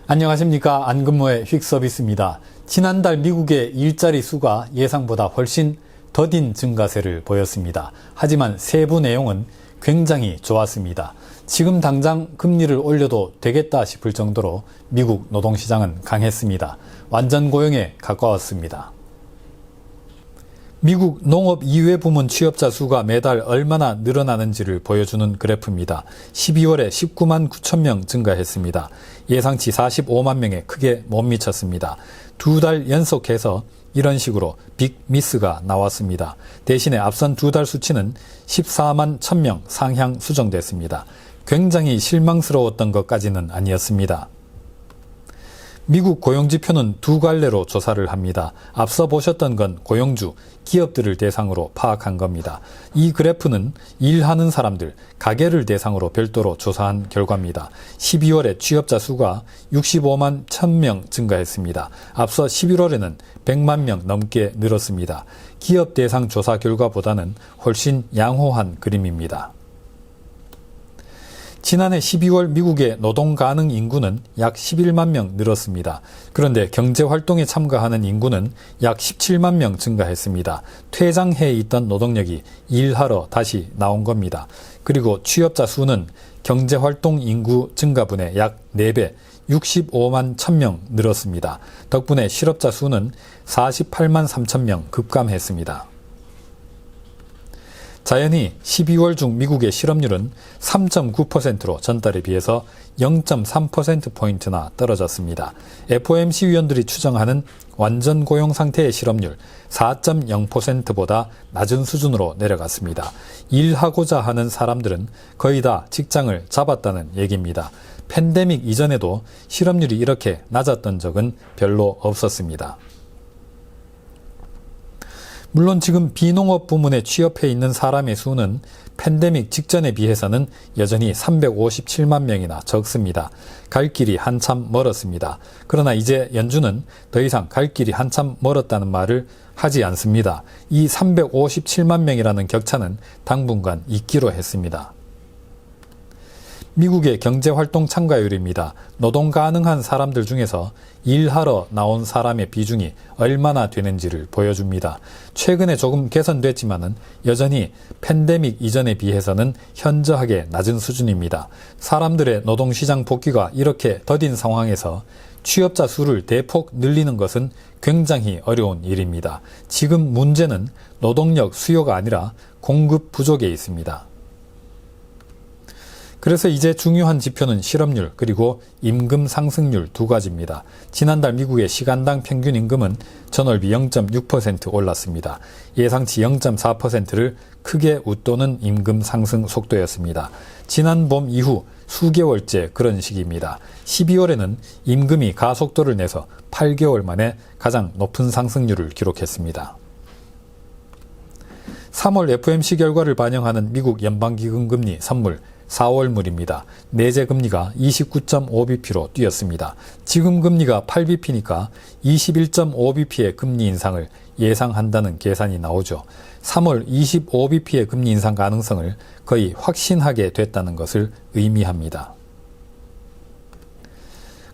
안녕하십니까. 안근모의 휙서비스입니다. 지난달 미국의 일자리 수가 예상보다 훨씬 더딘 증가세를 보였습니다. 하지만 세부 내용은 굉장히 좋았습니다. 지금 당장 금리를 올려도 되겠다 싶을 정도로 미국 노동시장은 강했습니다. 완전 고용에 가까웠습니다. 미국 농업 이외 부문 취업자 수가 매달 얼마나 늘어나는지를 보여주는 그래프입니다. 12월에 19만 9천 명 증가했습니다. 예상치 45만 명에 크게 못 미쳤습니다. 2달 연속해서 이런 식으로 빅 미스가 나왔습니다. 대신에 앞선 2달 수치는 14만 1,000명 상향 수정됐습니다. 굉장히 실망스러웠던 것까지는 아니었습니다. 미국 고용지표는 두 갈래로 조사를 합니다. 앞서 보셨던 건 고용주, 기업들을 대상으로 파악한 겁니다. 이 그래프는 일하는 사람들, 가게를 대상으로 별도로 조사한 결과입니다. 12월에 취업자 수가 65만 1,000명 증가했습니다. 앞서 11월에는 100만 명 넘게 늘었습니다. 기업 대상 조사 결과보다는 훨씬 양호한 그림입니다. 지난해 12월 미국의 노동 가능 인구는 약 11만 명 늘었습니다. 그런데 경제활동에 참가하는 인구는 약 17만 명 증가했습니다. 퇴장해 있던 노동력이 일하러 다시 나온 겁니다. 그리고 취업자 수는 경제활동 인구 증가분의 약 4배, 65만 1,000명 늘었습니다. 덕분에 실업자 수는 48만 3천 명 급감했습니다. 자연히 12월 중 미국의 실업률은 3.9%로 전달에 비해서 0.3%포인트나 떨어졌습니다. FOMC 위원들이 추정하는 완전 고용 상태의 실업률 4.0%보다 낮은 수준으로 내려갔습니다. 일하고자 하는 사람들은 거의 다 직장을 잡았다는 얘기입니다. 팬데믹 이전에도 실업률이 이렇게 낮았던 적은 별로 없었습니다. 물론 지금 비농업 부문에 취업해 있는 사람의 수는 팬데믹 직전에 비해서는 여전히 357만 명이나 적습니다. 갈 길이 한참 멀었습니다. 그러나 이제 연준은 더 이상 갈 길이 한참 멀었다는 말을 하지 않습니다. 이 357만 명이라는 격차는 당분간 있기로 했습니다. 미국의 경제활동 참가율입니다. 노동 가능한 사람들 중에서 일하러 나온 사람의 비중이 얼마나 되는지를 보여줍니다. 최근에 조금 개선됐지만은 여전히 팬데믹 이전에 비해서는 현저하게 낮은 수준입니다. 사람들의 노동시장 복귀가 이렇게 더딘 상황에서 취업자 수를 대폭 늘리는 것은 굉장히 어려운 일입니다. 지금 문제는 노동력 수요가 아니라 공급 부족에 있습니다. 그래서 이제 중요한 지표는 실업률 그리고 임금 상승률 두 가지입니다. 지난달 미국의 시간당 평균 임금은 전월비 0.6% 올랐습니다. 예상치 0.4%를 크게 웃도는 임금 상승 속도였습니다. 지난 봄 이후 수개월째 그런 시기입니다. 12월에는 임금이 가속도를 내서 8개월 만에 가장 높은 상승률을 기록했습니다. 3월 FOMC 결과를 반영하는 미국 연방기금 금리 선물 4월물입니다. 내재 금리가 29.5bp로 뛰었습니다. 지금 금리가 8bp니까 21.5bp의 금리 인상을 예상한다는 계산이 나오죠. 3월 25bp의 금리 인상 가능성을 거의 확신하게 됐다는 것을 의미합니다.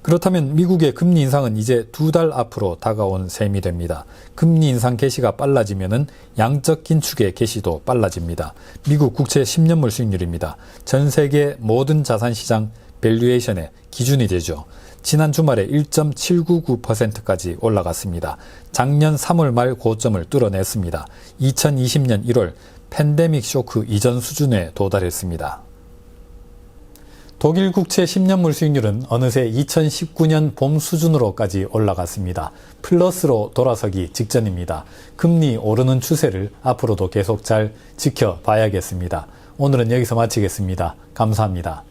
그렇다면 미국의 금리 인상은 이제 2달 앞으로 다가온 셈이 됩니다. 금리 인상 개시가 빨라지면은 양적 긴축의 개시도 빨라집니다. 미국 국채 10년물 수익률입니다. 전 세계 모든 자산시장 밸류에이션의 기준이 되죠. 지난 주말에 1.799%까지 올라갔습니다. 작년 3월 말 고점을 뚫어냈습니다. 2020년 1월 팬데믹 쇼크 이전 수준에 도달했습니다. 독일 국채 10년물 수익률은 어느새 2019년 봄 수준으로까지 올라갔습니다. 플러스로 돌아서기 직전입니다. 금리 오르는 추세를 앞으로도 계속 잘 지켜봐야겠습니다. 오늘은 여기서 마치겠습니다. 감사합니다.